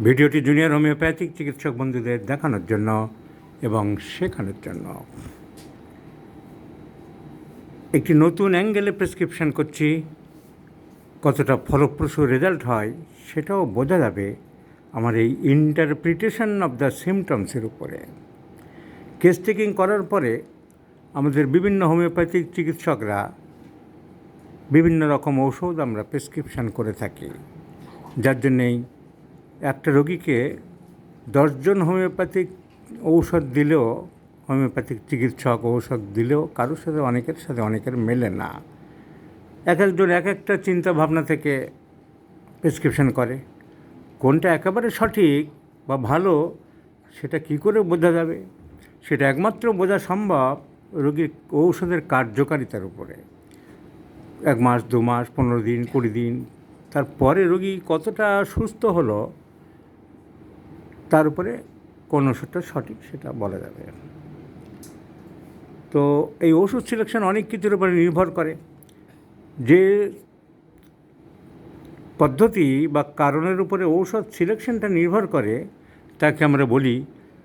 ভিডিওটি junior homeopathic চিকিৎসক বন্ধুদের দেখানোর জন্য এবং শেখানোর জন্য। একটি নতুন অ্যাঙ্গেলে প্রেসক্রিপশন করছি, কতটা ফলপ্রসূ রেজাল্ট হয় সেটাও বোঝা যাবে আমার এই ইন্টারপ্রিটেশন অফ দ্য সিমটমসের উপরে। কেস টেকিং করার পরে আমাদের বিভিন্ন হোমিওপ্যাথিক চিকিৎসকরা বিভিন্ন রকম ঔষধ আমরা প্রেসক্রিপশন করে থাকি, যার জন্যেই একটা রোগীকে 10 জন হোমিওপ্যাথিক ঔষধ দিলেও, হোমিওপ্যাথিক চিকিৎসক ঔষধ দিলেও কারোর সাথে অনেকের মেলে না। এক একজন এক একটা চিন্তা ভাবনা থেকে প্রেসক্রিপশন করে। কোনটা একেবারে সঠিক বা ভালো সেটা কি করে বোঝা যাবে? সেটা একমাত্র বোঝা সম্ভব রোগীর ঔষধের কার্যকারিতার উপরে। 1 মাস, 2 মাস, 15 দিন, 20 দিন, তারপরে রোগী কতটা সুস্থ হলো তার উপরে কোন ওষুধটা সঠিক সেটা বলা যাবে। তো এই ওষুধ সিলেকশন অনেক কিছুর উপরে নির্ভর করে। যে পদ্ধতি বা কারণের উপরে ঔষধ সিলেকশনটা নির্ভর করে তাকে আমরা বলি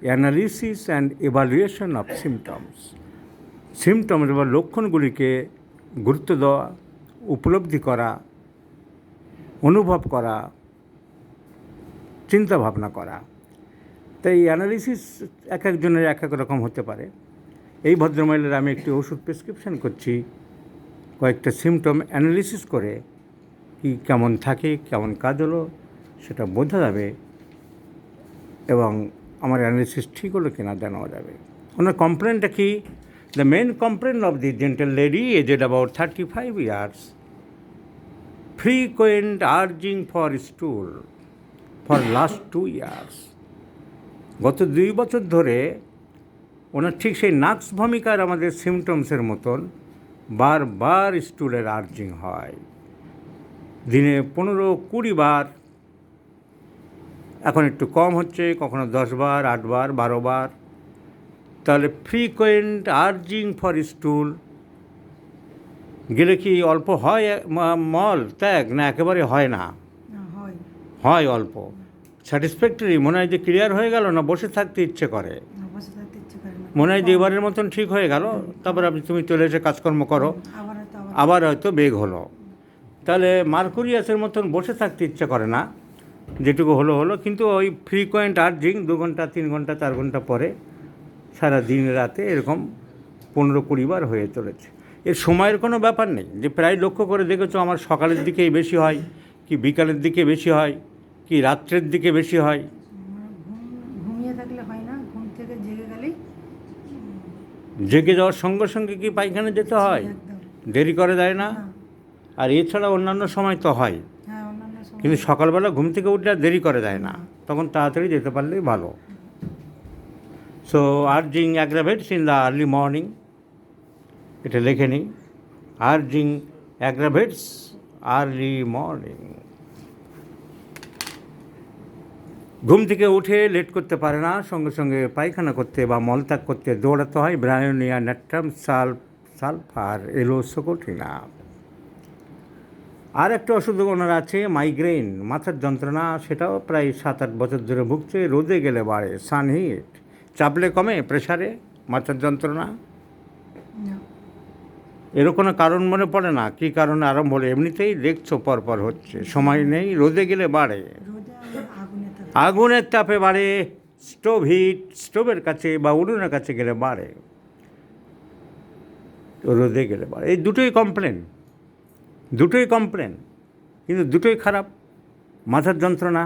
analysis and evaluation of symptoms. Symptoms বা লক্ষণগুলিকে গুরুত্ব দেওয়া, উপলব্ধি করা, অনুভব করা, চিন্তা ভাবনা করা। তাই অ্যানালিসিস এক একজনের এক এক রকম হতে পারে। এই ভদ্রমহিলার আমি একটি ওষুধ প্রেসক্রিপশন করছি, কয়েকটা সিমটম অ্যানালিসিস করে কি কেমন থাকে, কেমন কাজ হলো সেটা বোঝা যাবে এবং আমার অ্যানালিসিস ঠিক হলো কিনা জানানো যাবে। ওনার কমপ্লেনটা কি? The main complaint of the gentle lady aged about 35 years, frequent urging for stool for last 2 years। গত 2 বছর ধরে ওনার ঠিক সেই নাক্স ভূমিকার আমাদের সিমটমসের মতন বারবার স্টুলের আর্জিং হয়। দিনে 15-20 বার, এখন একটু কম হচ্ছে, কখনো 10 বার, 8 বার, 12 বার। তাহলে ফ্রিকোয়েন্ট আর্জিং ফর স্টুল গেলে কি অল্প হয় মল ত্যাগ, না একেবারে হয় না? হয় অল্প। স্যাটিসফ্যাক্টরি মনে হয় যে ক্লিয়ার হয়ে গেল, না বসে থাকতে ইচ্ছে করে? মনে হয় যে এবারের মতন ঠিক হয়ে গেল, তারপর তুমি চলে এসে কাজকর্ম করো, আবার হয়তো বেগ হলো। তাহলে মার্কুরিয়াসের মতন বসে থাকতে ইচ্ছে করে না, যেটুকু হলো। কিন্তু ওই ফ্রিকোয়েন্ট আর্জিং 2 ঘন্টা, 3 ঘন্টা, 4 ঘন্টা পরে সারা দিন রাতে এরকম 15-20 বার হয়ে চলেছে। এর সময়ের কোনো ব্যাপার নেই, যে প্রায় লক্ষ্য করে দেখেছো আমার সকালের দিকেই বেশি হয়, কি বিকালের দিকে বেশি হয়, কি রাত্রের দিকে বেশি হয়। ঘুমিয়ে থাকলে হয় না, ঘুম থেকে জেগে গেলেই জেগে যাওয়ার সঙ্গে সঙ্গে কি পায়খানা যেতে হয়? দেরি করে দেয় না? আর এছাড়া অন্যান্য সময় তো হয়, কিন্তু সকালবেলা ঘুম থেকে উঠলে আর দেরি করে দেয় না, তখন তাড়াতাড়ি যেতে পারলেই ভালো। So urging aggravates in the early morning, এটা লেখে নিই। Urging aggravates early morning. ঘুম থেকে উঠে লেট করতে পারে না, সঙ্গে সঙ্গে পায়খানা করতে বা মলত্যাগ করতে দৌড়াতে হয় ব্রায়োনিয়া ন্যাট্রাম সালফার এলোসোকোটিনা। আর একটা ওষুধ ওনার আছে মাইগ্রেন, মাথার যন্ত্রণা, সেটাও প্রায় 7-8 বছর ধরে ভুগছে। রোদে গেলে বাড়ে, সানহিট, চাপলে কমে, প্রেশারে মাথার যন্ত্রণা। এরও কোনো কারণ মনে পড়ে না? কী কারণে আরম্ভ হলো? এমনিতেই দেখছো পরপর হচ্ছে, সময় নেই, রোদে গেলে বাড়ে, আগুনের তাপে বাড়ে, স্টোভের কাছে বা উনুনের কাছে গেলে বাড়ে, রোদে গেলে বাড়ে। এই দুটোই কমপ্লেন, কিন্তু দুটোই খারাপ। মাথার যন্ত্রণা,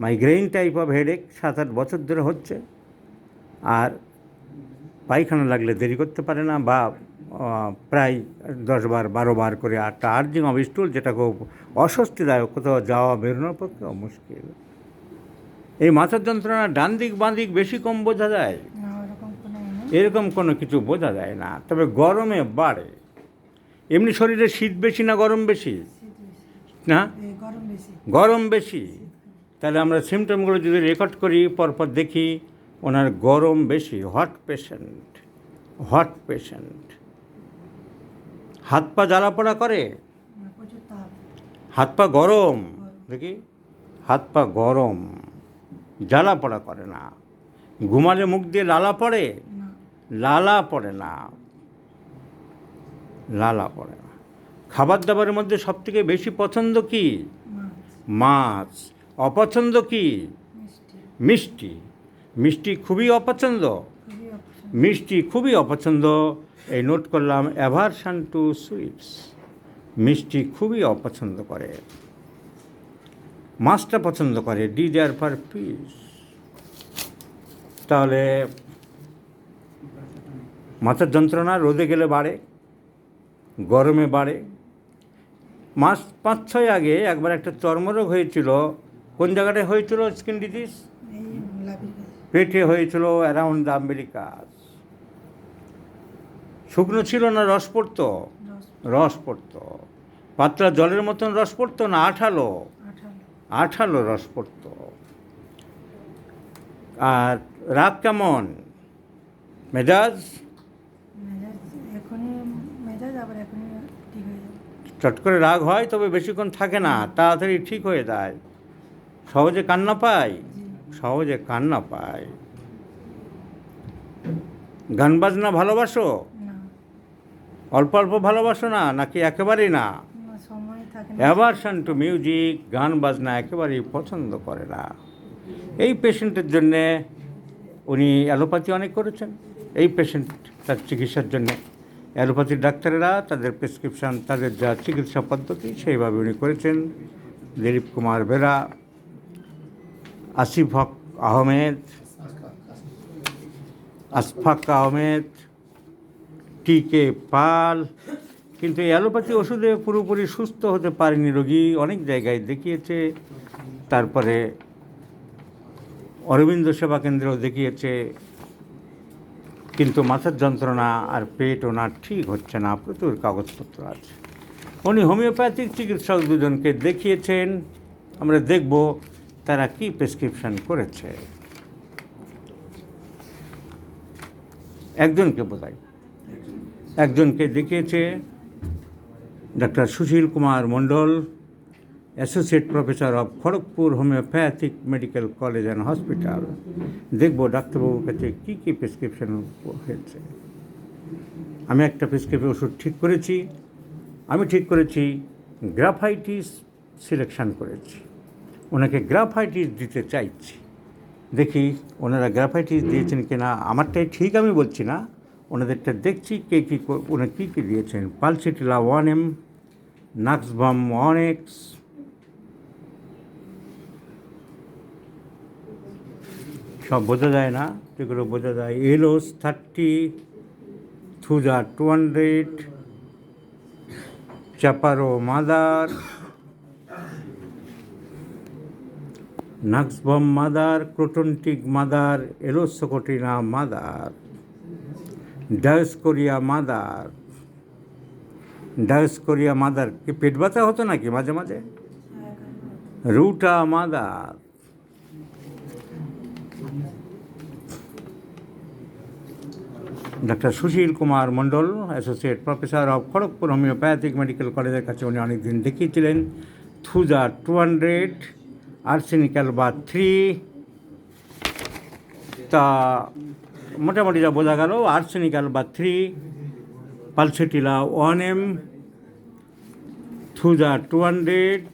মাইগ্রেন টাইপ অফ হেডেক 7-8 বছর ধরে হচ্ছে, আর পায়খানা লাগলে দেরি করতে পারে না, বা প্রায় 10 বার 12 বার করে একটা আর্জিং অফ স্টুল, যেটা খুব অস্বস্তিদায়ক, কোথাও যাওয়া বেরোনোর পক্ষে মুশকিল। এই মাথার যন্ত্রণা ডান দিক বাঁ দিক বেশি কম বোঝা যায়, এরকম কোনো কিছু বোঝা যায় না, তবে গরমে বাড়ে। এমনি শরীরে শীত বেশি না গরম বেশি? না, গরম বেশি। তাহলে আমরা সিমটমগুলো যদি রেকর্ড করি, পরপর দেখি ওনার গরম বেশি, হট পেশেন্ট। হাত পা জ্বালা পোড়া করে, হাত পা গরম, দেখি হাত পা গরম। জ্বালা পড়া করে না। ঘুমালে মুখ দিয়ে লালা পড়ে? না। লালা পড়ে না, লালা পড়ে না। খাবার দাবারের মধ্যে সবথেকে বেশি পছন্দ কি? মাছ। মাছ। অপছন্দ কি? মিষ্টি। মিষ্টি। মিষ্টি খুবই অপছন্দ। খুবই অপছন্দ। মিষ্টি খুবই অপছন্দ। এই নোট করলাম, অ্যাভারশন টু সুইটস। মিষ্টি খুবই অপছন্দ করে। মাছটা পছন্দ করে, ডিজায়ার ফর ফিশ। তাহলে মাথার যন্ত্রণা রোদে গেলে বাড়ে, গরমে বাড়ে। মাস 5-6 আগে একবার একটা চর্মরোগ হয়েছিল। কোন জায়গাটায় হয়েছিল স্কিন ডিজিজ? এই লাভের কাছে। পেটে হয়েছিল, অ্যারাউন্ড দ্য আমেরিকাস। শুকনো ছিল না রস পড়তো? রস। রস পড়তো। পাতলা জলের মতন রস পড়তো না আঠালো? আঠালো। আঠালো রস পড়তো। আর রাগ কেমন? মেজাজ? মেজাজ এখনই মেজাজ, আবার এখনই ঠিক হয়ে যাবে। চট করে রাগ হয়, তবে বেশিক্ষণ থাকে না, তাড়াতাড়ি ঠিক হয়ে যায়। সহজে কান্না পায়? জি। সহজে কান্না পায়। গান বাজনা ভালোবাসো? না। অল্প অল্প ভালোবাসো না, নাকি একেবারেই না? না, সময় থাকে না। অ্যাভারশন টু মিউজিক, গান বাজনা একেবারেই পছন্দ করে না। এই পেশেন্টের জন্যে উনি অ্যালোপ্যাথি অনেক করেছেন। এই পেশেন্ট তার চিকিৎসার জন্যে অ্যালোপ্যাথির ডাক্তারেরা তাদের প্রেসক্রিপশান, তাদের যা চিকিৎসা পদ্ধতি সেইভাবে উনি করেছেন। দিলীপ কুমার বেরা, আসিফ হক আহমেদ, আশফাক আহমেদ, টি.কে. পাল। কিন্তু এই অ্যালোপ্যাথি ওষুধে পুরোপুরি সুস্থ হতে পারেনি রোগী, অনেক জায়গায় দেখিয়েছে। তারপরে অরবিন্দ সেবা কেন্দ্রেও দেখিয়েছে, কিন্তু মাথার যন্ত্রণা আর পেট ওনার ঠিক হচ্ছে না, প্রচুর কাগজপত্র আছে। উনি হোমিওপ্যাথিক চিকিৎসক দুজনকে দেখিয়েছেন। আমরা দেখব তারা কি প্রেসক্রিপশন করেছে। একজনকে বোধহয় একজনকে দেখিয়েছে doctor Sushil Kumar Mondal, associate professor of Kharagpur homeopathic medical college and hospital. দেখব ডাক্তারবাবুর কাছে কী কী প্রেসক্রিপশন হয়েছে। আমি একটা প্রেসক্রিপশন ওষুধ ঠিক করেছি। গ্রাফাইটিস সিলেকশন করেছি। ওনাকে গ্রাফাইটিস দিতে চাইছি। দেখি ওনারা গ্রাফাইটিস দিয়েছেন কিনা। আমারটাই ঠিক আমি বলছি না, ওনাদেরটা দেখছি কে কী ওনারা কী কী দিয়েছেন। পালসিটিলা 1M, নাক্সবাম 1X, সব বোঝা যায় না, যেগুলো বোঝা যায় aloes 30, thuja 200, chaparro mother, nux vom mother, croton tig mother, aloe socotrina mother, dioscorea mother. কি পেট ব্যথা হতো নাকি মাঝে মাঝে? Ruta mother. Doctor Sushil Kumar Mondal, associate professor of Kharagpur homeopathic medical কলেজের কাছে উনি অনেকদিন দেখিয়েছিলেন। থুজা 200, আর্সেনিক্যাল বা 3। তা মোটামুটি যা বোঝা গেল, আর্সেনিক্যাল বা 3, pulsatilla 1M, thuja 200,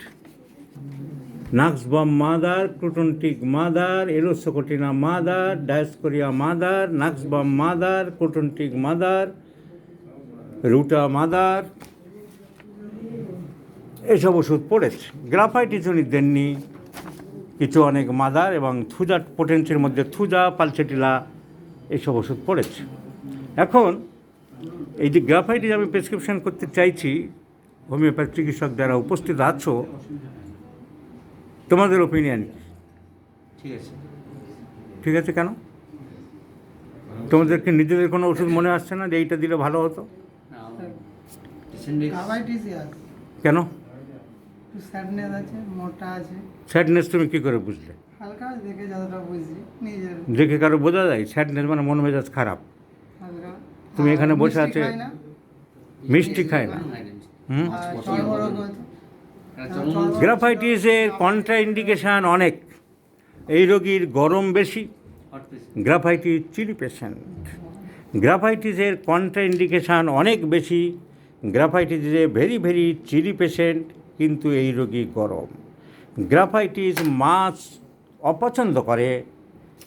nux vom mother, croton tig mother, aloe socotrina mother, dioscorea mother, nux vom mother, croton tig mother, ruta mother, এসব ওষুধ পড়েছে। গ্রাফাইটিস উনি দেননি, কিছু অনেক মাদার এবং থুজা পোটেন্সির মধ্যে থুজা, পালসেটিলা, এইসব ওষুধ পড়েছে। এখন এই যে গ্রাফাইটিস আমি প্রেসক্রিপশন করতে চাইছি, হোমিওপ্যাথি চিকিৎসক যারা উপস্থিত আছো, তোমাদের ওপিনিয়ন ঠিক আছে? কেন তোমাদেরকে নিজেদের কোনো ওষুধ মনে আসছে না যে এইটা দিলে ভালো হতো? কেন? স্যাডনেস আছে, মোটা আছে। স্যাডনেস তুমি কী করে বুঝলে? হালকা দেখে যতটা বুঝি নিজের দেখে কারো বোঝা যায়? স্যাডনেস মানে মন মেজাজ খারাপ। হালকা। তুমি এখানে বসে মিষ্টি আছে, খাই না, মিষ্টি খায় না। হুম। আর চর্মরোগ হতো। গ্রাফাইটিসের কন্ট্রা ইন্ডিকেশান অনেক। এই রোগীর গরম বেশি, গ্রাফাইটিস চিলি পেশেন্ট। গ্রাফাইটিসের কন্ট্রাইন্ডিকেশান অনেক বেশি, গ্রাফাইটিসে ভেরি ভেরি চিলি পেশেন্ট, কিন্তু এই রোগী গরম। গ্রাফাইটিস মাছ অপছন্দ করে,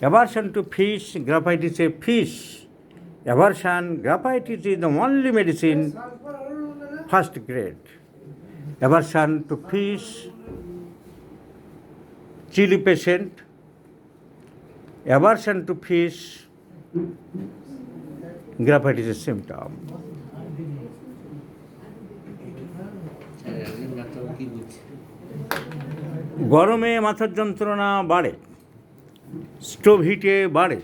অ্যাভারশন টু ফিশ, গ্রাফাইটিসে fish aversion. Graphites is the only medicine first grade. Aversion to fish, chilly patient, aversion to fish, গ্রাফাইটিসের সিমটম। গরমে মাথার যন্ত্রণা বাড়ে, স্টোভ হিটে বাড়ে,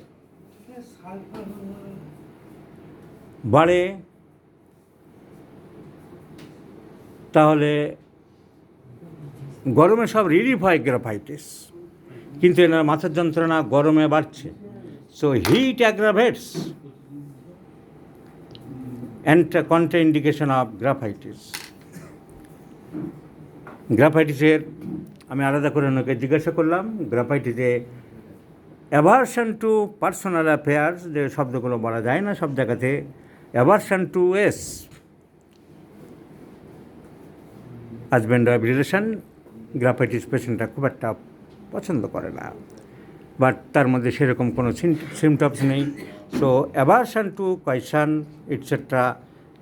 তাহলে গরমে সব রিলিফ হয় গ্রাফাইটিস, কিন্তু এনার মাথার যন্ত্রণা গরমে বাড়ছে। So heat aggravates contraindication of graphites. গ্রাফাইটিসের আমি আলাদা করে ওনাকে জিজ্ঞাসা করলাম, গ্রাফাইটিসে অ্যাভারশন টু পার্সোনাল অ্যাফেয়ার্স, যে শব্দগুলো বলা যায় না সব জায়গাতে, অ্যাভারশন টু এস, হাজব্যান্ড ওয়াইফ রিলেশন, গ্রাফাইটিস পেশেন্টটা খুব একটা পছন্দ করে না, বাট তার মধ্যে সেরকম কোনো সিমটমস নেই। So aversion to question et cetera,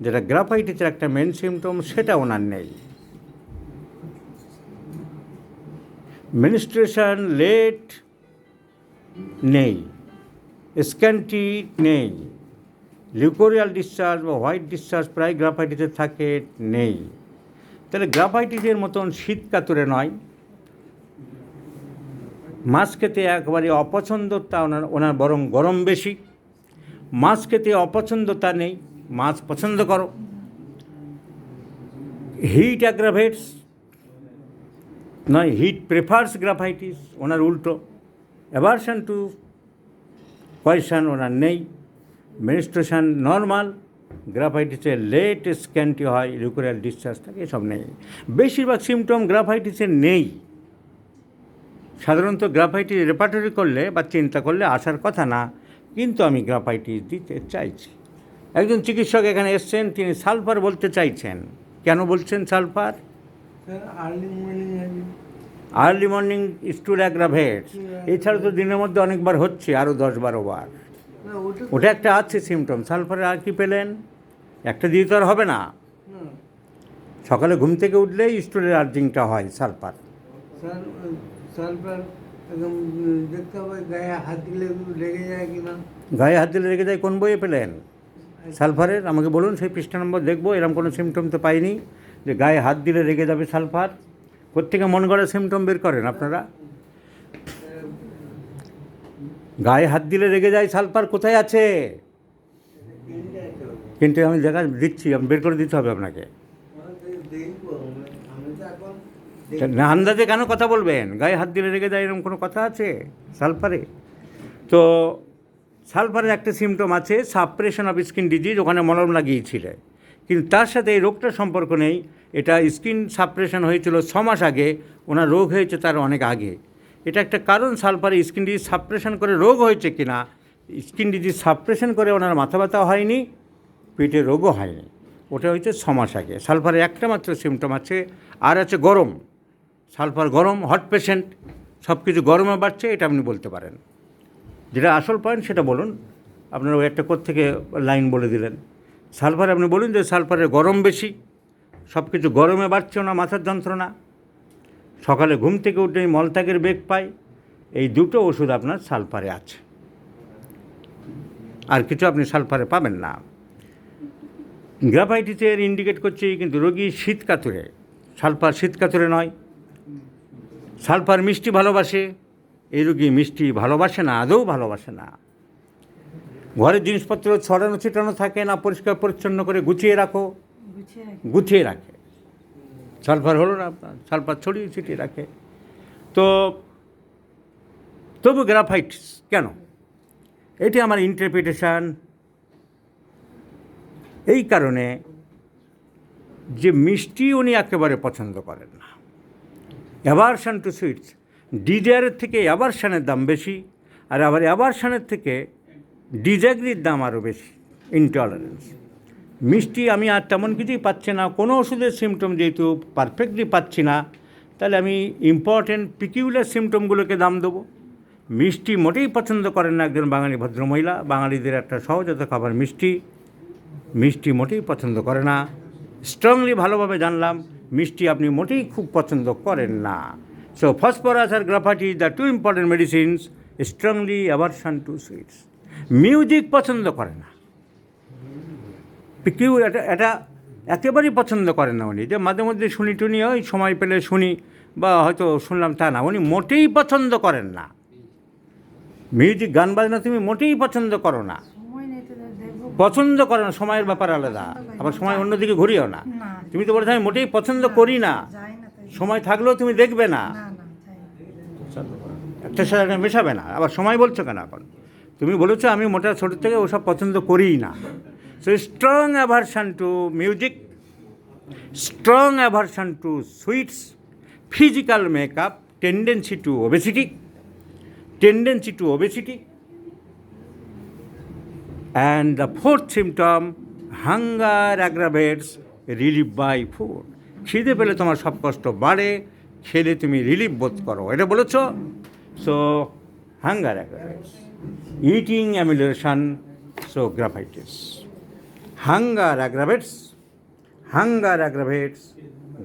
যেটা গ্রাফাইটিসের একটা মেন সিমটম, সেটা ওনার নেই। মেনস্ট্রুয়েশন লেট নেই, স্ক্যান্টি নেই, লিউকোরিয়াল ডিসচার্জ বা হোয়াইট ডিসচার্জ প্রায় গ্রাফাইটিসে থাকে নেই। তাহলে গ্রাফাইটিসের মতন শীত কাতুরে নয়। মাছ খেতে একবারে অপছন্দতা ওনার বরং গরম বেশি। মাছ খেতে অপছন্দতা নেই, মাছ পছন্দ করো। হিট অ্যাগ্রাভেটস নয়, হিট প্রেফার্স গ্রাফাইটিস, ওনার উল্টো। অ্যাভারশন টু কোয়েশন ওনার নেই। মেনস্ট্রুয়েশন নর্মাল, গ্রাফাইটিসের লেট স্ক্যান্টি হয়, লিউকোরিয়াল ডিসচার্জ থাকে, এসব নেই। বেশিরভাগ সিমটম গ্রাফাইটিসের নেই। সাধারণত গ্রাফাইটিস রেপার্টরি করলে বা চিন্তা করলে আসার কথা না, কিন্তু আমি গ্রাফাইটিস দিতে চাইছি। একজন চিকিৎসক এখানে এসছেন, তিনি সালফার বলতে চাইছেন। কেন বলছেন সালফার? আর্লি মর্নিং স্টুল অ্যাগ্রাভেটস, এছাড়া তো দিনের মধ্যে অনেকবার হচ্ছে, আরও 10-12 বার। ওটা একটা আছে সিমটম। সালফারের আর কি পেলেন? একটা দিয়ে তো আর হবে না। সকালে ঘুম থেকে উঠলেই স্টুলের আর্জিংটা হয় সালফার। সালফার একদম দেখতে হবে গায়ে হাত দিলে লেগে যায় কিনা। গায়ে হাত দিলে লেগে যায়, কোন বইয়ে পেলেন সালফারের? আমাকে বলুন, সেই পৃষ্ঠা নম্বর দেখবো। এরকম কোনো সিমটম তো পাইনি যে গায়ে হাত দিলে রেগে যাবে সালফার। কোত্থেকে মন গড়া সিমটম বের করেন আপনারা? গায়ে হাত দিলে রেগে যায় সালফার কোথায় আছে? কিন্তু আমি দেখা দিচ্ছি, আমি বের করে দিতে হবে আপনাকে। না আন্দাজে কেন কথা বলবেন? গায়ে হাত দিলে রেগে যায় এরকম কোনো কথা আছে সালফারে? তো সালফারের একটা সিমটম আছে, সাপ্রেশন অফ স্কিন ডিজিজ, ওখানে মলম লাগিয়েছিলে, কিন্তু তার সাথে এই রোগটার সম্পর্ক নেই। এটা স্কিন সাপ্রেশন হয়েছিল 6 মাস আগে, ওনার রোগ হয়েছে তার অনেক আগে। এটা একটা কারণ, সালফারে স্কিন ডিজিজ সাপ্রেশন করে রোগ হয়েছে কিনা। স্কিন ডিজিজ সাপ্রেশন করে ওনার মাথা ব্যথা হয়নি, পেটে রোগও হয়নি, ওটা হয়েছে 6 মাস আগে। সালফারের একটা মাত্র সিমটম আছে, আর আছে গরম। সালফার গরম, হট পেশেন্ট, সব কিছু গরমে বাড়ছে, এটা আপনি বলতে পারেন। যেটা আসল পয়েন্ট সেটা বলুন। আপনারা ওই একটা কোত্থেকে লাইন বলে দিলেন। সালফার আপনি বলুন যে সালফারের গরম বেশি, সব কিছু গরমে বাড়ছে, ওনার মাথার যন্ত্রণা, সকালে ঘুম থেকে উঠে মলত্যাগের বেগ পায়, এই দুটো ওষুধ আপনার সালফারে আছে, আর কিছু আপনি সালফারে পাবেন না। গ্রাফাইটিসের ইন্ডিকেট করছে কিন্তু রোগী শীত কাতুরে, সালফার শীত কাতুরে নয়। সালফার মিষ্টি ভালোবাসে, এই রোগী মিষ্টি ভালোবাসে না, আদৌ ভালোবাসে না। ঘরের জিনিসপত্র ছড়ানো ছিটানো থাকে না, পরিষ্কার পরিচ্ছন্ন করে গুছিয়ে গুছিয়ে রাখে। সালফার হলো না আপনার, সালফার ছড়িয়ে ছিটিয়ে রাখে। তো তবু গ্রাফাইটিস কেন? এটি আমার ইন্টারপ্রিটেশান। এই কারণে যে মিষ্টি উনি একেবারে পছন্দ করেন না, অ্যাভারশন টু সুইটস। ডিজায়ারের থেকে অ্যাভারশনের দাম বেশি, আর আবার অ্যাভারশনের থেকে ডিজ্যাগ্রির দাম আরও বেশি, ইনটলারেন্স। মিষ্টি আমি আর তেমন কিছুই পাচ্ছি না, কোনো ওষুধের সিমটম যেহেতু পারফেক্টলি পাচ্ছি না, তাহলে আমি ইম্পর্টেন্ট পিকিউলার সিমটমগুলোকে দাম দেবো। মিষ্টি মোটেই পছন্দ করেন না একজন বাঙালি ভদ্রমহিলা। বাঙালিদের একটা সহজাত খাবার মিষ্টি, মিষ্টি মোটেই পছন্দ করে না। স্ট্রংলি ভালোভাবে জানলাম মিষ্টি আপনি মোটেই খুব পছন্দ করেন না। সো ফসফরাস আর graphite is the two important medicines, strongly aversion to sweets. Music পছন্দ করে না, কেউ এটা একেবারেই পছন্দ করেন না উনি, যে মাঝে মধ্যে শুনি টুনি ওই সময় পেলে শুনি বা হয়তো শুনলাম তা না, উনি মোটেই পছন্দ করেন না মিউজিক, গান বাজনা তুমি মোটেই পছন্দ করো না, সময় নেই তো দেখবো। পছন্দ করো না, সময়ের ব্যাপার আলাদা, আবার সময় অন্যদিকে ঘুরিও না। না, তুমি তো বলেছো আমি মোটেই পছন্দ করি না, যাই না তাই। সময় থাকলেও তুমি দেখবে না, না না যাই না। একটা সাথে একটা মেশাবে না, আবার সময় বলছো কেন এখন? তুমি বলেছো আমি মোটা ছোটো থেকে ওসব পছন্দ করিই না। So strong aversion to music, strong aversion to sweets, physical makeup, tendency two obesity, and the fourth symptom, hunger aggravates, relief by food. খিদে পেলে তোমার সব কষ্ট বাড়ে, খেলে তুমি রিলিফ বোধ করো, এটা বলেছ। So hunger aggravates, eating amelioration, so graphites. Hunger aggravates,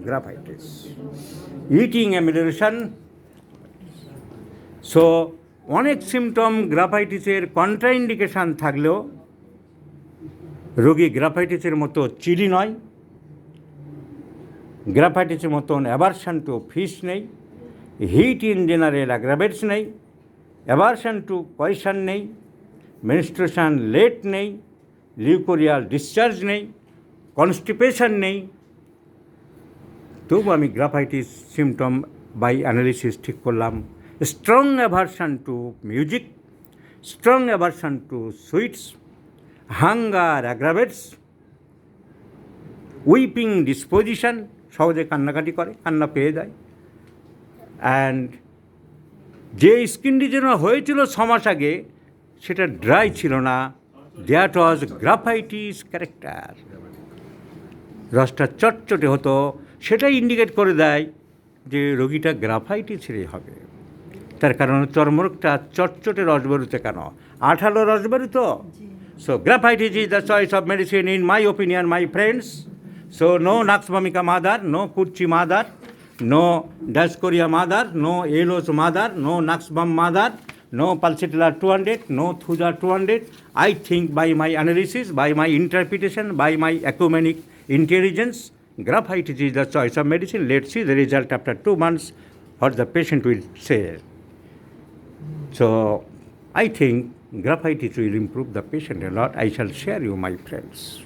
graphites, eating amelioration. So অনেক সিমটম গ্রাফাইটিসের কন্ট্রাইন্ডিকেশান থাকলেও রোগী গ্রাফাইটিসের মতো চিলি নয়, গ্রাফাইটিসের মতন অ্যাভারশন টু ফিশ নেই, হিট ইন জেনারেল অ্যাগ্রাভেটস নেই, অ্যাভারশন টু পয়সন নেই, মেনস্ট্রুয়েশন লেট নেই, লিউকোরিয়াল ডিসচার্জ নেই, কনস্টিপেশন নেই। তবু আমি গ্রাফাইটিস সিমটম বাই অ্যানালিসিস ঠিক করলাম। Strong aversion to music, strong aversion to sweets, hunger aggravates, weeping disposition, সহজে কান্নাকাটি করে, কান্না পেয়ে যায়। অ্যান্ড যে স্কিন ডিজিজ হয়েছিল 6 মাস আগে সেটা ড্রাই ছিল না, দ্যাট ওয়াজ গ্রাফাইটিস ক্যারেক্টার। রসটা চটচটে হতো, সেটাই ইন্ডিকেট করে দেয় যে রোগীটা গ্রাফাইটিসেরই হবে। তার কারণ চর্মরোগটা চটচটে রস বেরোতে কেন, আঠালো রস বেরোতো। So graphites is the choice of medicine in my opinion, my friends. So no nux vomica mother, no Kurchi mother, no Dascoria mother, no Elos mother, no Naxbam mother, no Pulsatilla 200, no Thuja 200. I think by my analysis, by my interpretation, by my ecumenic intelligence, graphitis is the choice of medicine. Let's see the result after 2 months, what the patient will say. So I think graphitis will improve the patient a lot. I shall share you, my friends.